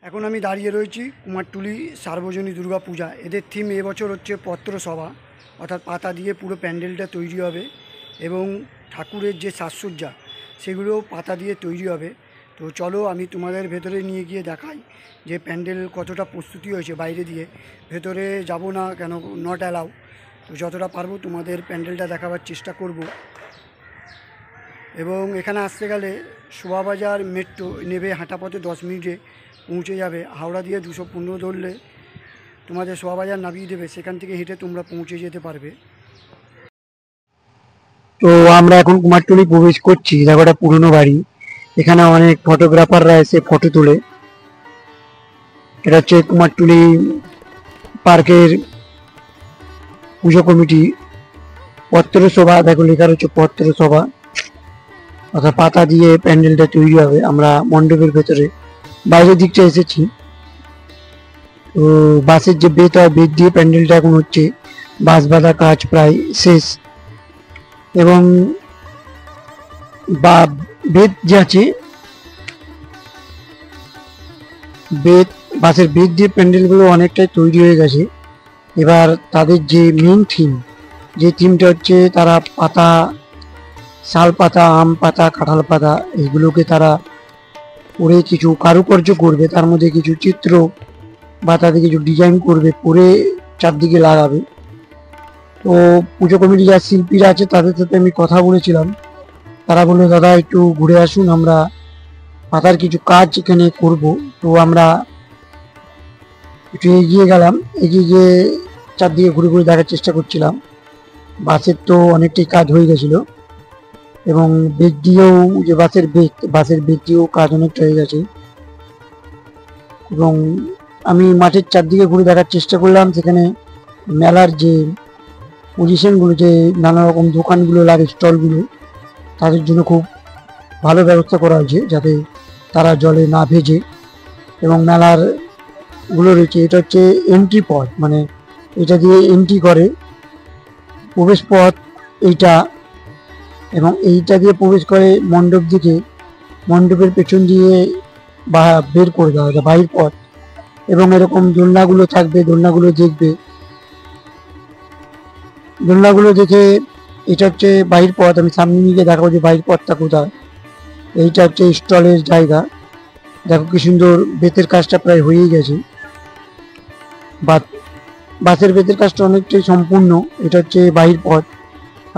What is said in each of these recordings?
এখন আমি দাঁড়িয়ে রয়েছি কুমারটুলি সার্বজনীন দুর্গা পূজা। এদের থিম এবছর হচ্ছে পত্রসভা, অর্থাৎ পাতা দিয়ে পুরো প্যান্ডেলটা তৈরি হবে এবং ঠাকুরের যে সাজসজ্জা সেগুলোও পাতা দিয়ে তৈরি হবে। তো চলো আমি তোমাদের ভেতরে নিয়ে গিয়ে দেখাই যে প্যান্ডেল কতটা প্রস্তুতি হয়েছে। বাইরে দিয়ে ভেতরে যাব না, কেন নট অ্যালাউ। তো যতটা পারবো তোমাদের প্যান্ডেলটা দেখাবার চেষ্টা করব। এবং এখানে আসতে গেলে শোভাবাজার মেট্রো নেবে হাঁটা পথে 10 মিনিটে পৌঁছে যাবে। হাওড়া দিয়ে 215 ধরলে তোমাদের শোভাবাজার নামিয়ে দেবে, সেখান থেকে হেঁটে তোমরা পৌঁছে যেতে পারবে। তো আমরা এখন কুমারটুলি প্রবেশ করছি। দেখো, একটা পুরনো বাড়ি, এখানে অনেক ফটোগ্রাফাররা এসে ফটো তোলে। এটা হচ্ছে কুমারটুলি পার্কের পুজো কমিটি পত্রসভা। দেখো লেখা রয়েছে পত্রসভা, অর্থাৎ পাতা দিয়ে প্যান্ডেলটা তৈরি হবে। আমরা মণ্ডপের ভেতরে বাইরের দিকটা এসেছি। তো বাঁশের যে বেত হয়, বেত দিয়ে প্যান্ডেলটা এখন হচ্ছে। বাঁশ বাঁধা কাজ প্রায় শেষ এবং বা বেত যে আছে, বেত বাঁশের বেত দিয়ে প্যান্ডেলগুলো অনেকটাই তৈরি হয়ে গেছে। এবার তাদের যে মেন থিম, যে থিমটা হচ্ছে তারা পাতা, শাল পাতা, আম পাতা, কাঁঠাল পাতা, এইগুলোকে তারা পরে কিছু কারুকার্য করবে, তার মধ্যে কিছু চিত্র বা তাদের কিছু ডিজাইন করবে, পরে চারদিকে লাগাবে। তো পুজো কমিটি যারা শিল্পীরা আছে তাদের সাথে আমি কথা বলেছিলাম। তারা বললো, দাদা একটু ঘুরে আসুন, আমরা পাতার কিছু কাজ এখানে করব। তো আমরা একটু এগিয়ে গেলাম, এগিয়ে গিয়ে চারদিকে ঘুরে ঘুরে দেখার চেষ্টা করছিলাম। বাসের তো অনেকটাই কাজ হয়ে গেছিলো এবং বেগ দিয়েও, যে বাসের বেগ দিয়েও কাজ অনেকটা হয়ে গেছে। এবং আমি মাঠের চারদিকে ঘুরে দেখার চেষ্টা করলাম। সেখানে মেলার যে পজিশনগুলো, যে নানা রকম দোকানগুলো লাগে, স্টলগুলো, তাদের জন্য খুব ভালো ব্যবস্থা করা হয়েছে যাতে তারা জলে না ভেজে। এবং মেলার গুলো রয়েছে, এটা হচ্ছে এন্ট্রি পথ, মানে এটা দিয়ে এন্ট্রি করে প্রবেশ পথ এইটা, এবং এইটা দিয়ে প্রবেশ করে মণ্ডপ দিকে। মণ্ডপের পেছন দিয়ে বা বের করে দেওয়া হয় বাহির পথ। এবং এরকম দোলনাগুলো থাকবে, দোলনাগুলো দেখবে, দোলনাগুলো দেখে এটা হচ্ছে বাহির পথ। আমি সামনে নিয়ে দেখাবো যে বাহির পথটা কোথায়। এইটা হচ্ছে স্টলের জায়গা। দেখো কি সুন্দর, বেতের কাজটা প্রায় হয়েই গেছে। বাসের বেতের কাজটা অনেকটাই সম্পূর্ণ। এটা হচ্ছে বাহির পথ,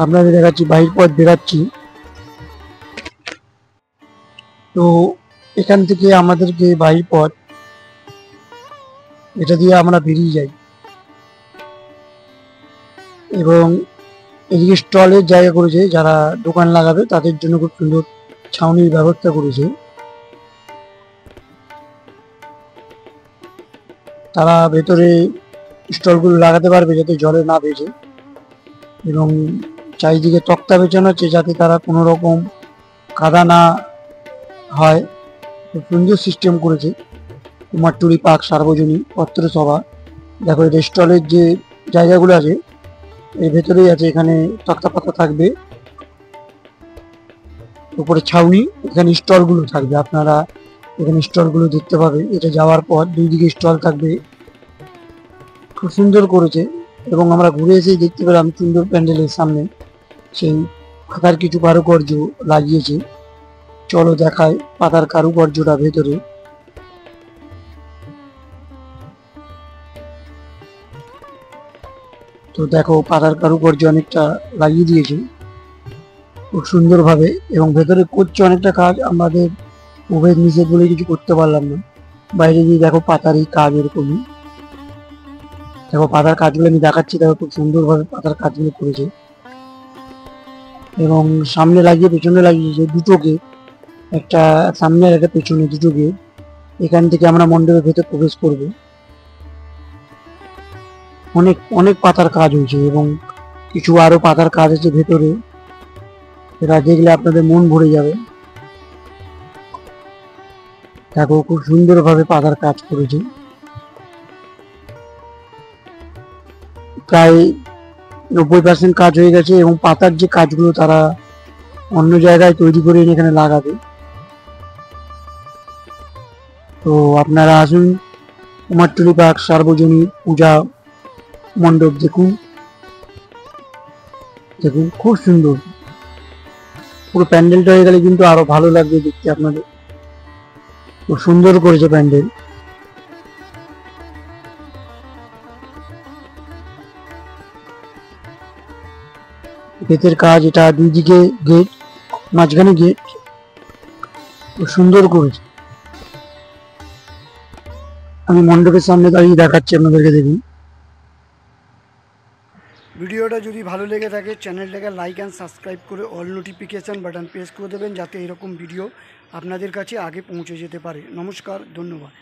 আপনাদের দেখাচ্ছি বাহির পথ বেরাচ্ছি। তো এখান থেকে আমাদেরকে বাহির পথ, এটা দিয়ে আমরা বেরিয়ে যাই। এবং এদিকে স্টলের জায়গা করেছে, যারা দোকান লাগাবে তাদের জন্য খুব সুন্দর ছাউনির ব্যবস্থা করেছে। তারা ভেতরে স্টলগুলো লাগাতে পারবে যাতে জলে না ভেজে। এবং চারিদিকে তক্তা বেছানো হচ্ছে যাতে তারা কোনো রকম কাদা না হয়। খুব সুন্দর সিস্টেম করেছে কুমারটুলি পার্ক সার্বজনীন পত্রসভা। দেখো, এটা স্টলের যে জায়গাগুলো আছে এর ভেতরেই আছে। এখানে তক্তা পাতা থাকবে, উপরে ছাউনি, এখানে স্টলগুলো থাকবে। আপনারা এখানে স্টলগুলো দেখতে পাবে। এটা যাওয়ার পর দুই দিকে স্টল থাকবে। খুব সুন্দর করেছে। এবং আমরা ঘুরে এসেই দেখতে পেলাম সুন্দর প্যান্ডেলের সামনে সেই পাতার কিছু কারুকার্য লাগিয়েছে। চলো দেখায় পাতার কারুকার্যটা ভেতরে। তো দেখো, পাতার কারুকার্য অনেকটা লাগিয়ে দিয়েছে খুব সুন্দরভাবে। এবং ভেতরে করছে অনেকটা কাজ, আমাদের প্রভেদ নিষেধ বলে কিছু করতে পারলাম না। বাইরে গিয়ে দেখো পাতারই কাজ এরকমই। দেখো পাতার কাজগুলো আমি দেখাচ্ছি, দেখো খুব সুন্দরভাবে পাতার কাজগুলো করেছে। এবং সামনে লাগিয়ে পেছনে লাগিয়েছে দুটো গেট, একটা সামনে আর একটা পেছনে, দুটো গেট। এখান থেকে আমরা মণ্ডপের ভেতর প্রবেশ করব। অনেক অনেক পাতার কাজ হয়েছে এবং কিছু আরো পাতার কাজ আছে ভেতরে, এটা দেখলে আপনাদের মন ভরে যাবে। দেখো খুব সুন্দরভাবে পাতার কাজ করেছে। প্রায় 90% কাজ হয়ে গেছে এবং পাতার যে কাজগুলো তারা অন্য জায়গায় তৈরি করে এনে এখানে লাগাবে। তো আপনারা আসুন, কুমারটুলি পার্ক সার্বজনীন পূজা মণ্ডপ দেখুন। দেখুন খুব সুন্দর, পুরো প্যান্ডেলটা হয়ে গেলে কিন্তু আরো ভালো লাগবে দেখতে আপনাদের। খুব সুন্দর করেছে প্যান্ডেল। বেতের কাজ, এটা দুই দিকে গেট, মাঝখানে গেট, খুব সুন্দর করেছে। আমি মণ্ডপের সামনে দাঁড়িয়ে দেখাচ্ছি আপনাদেরকে, দেখুন। ভিডিওটা যদি ভালো লেগে থাকে চ্যানেলটাকে লাইক অ্যান্ড সাবস্ক্রাইব করে অল নোটিফিকেশান বাটন প্রেস করে দেবেন, যাতে এরকম ভিডিও আপনাদের কাছে আগে পৌঁছে যেতে পারে। নমস্কার, ধন্যবাদ।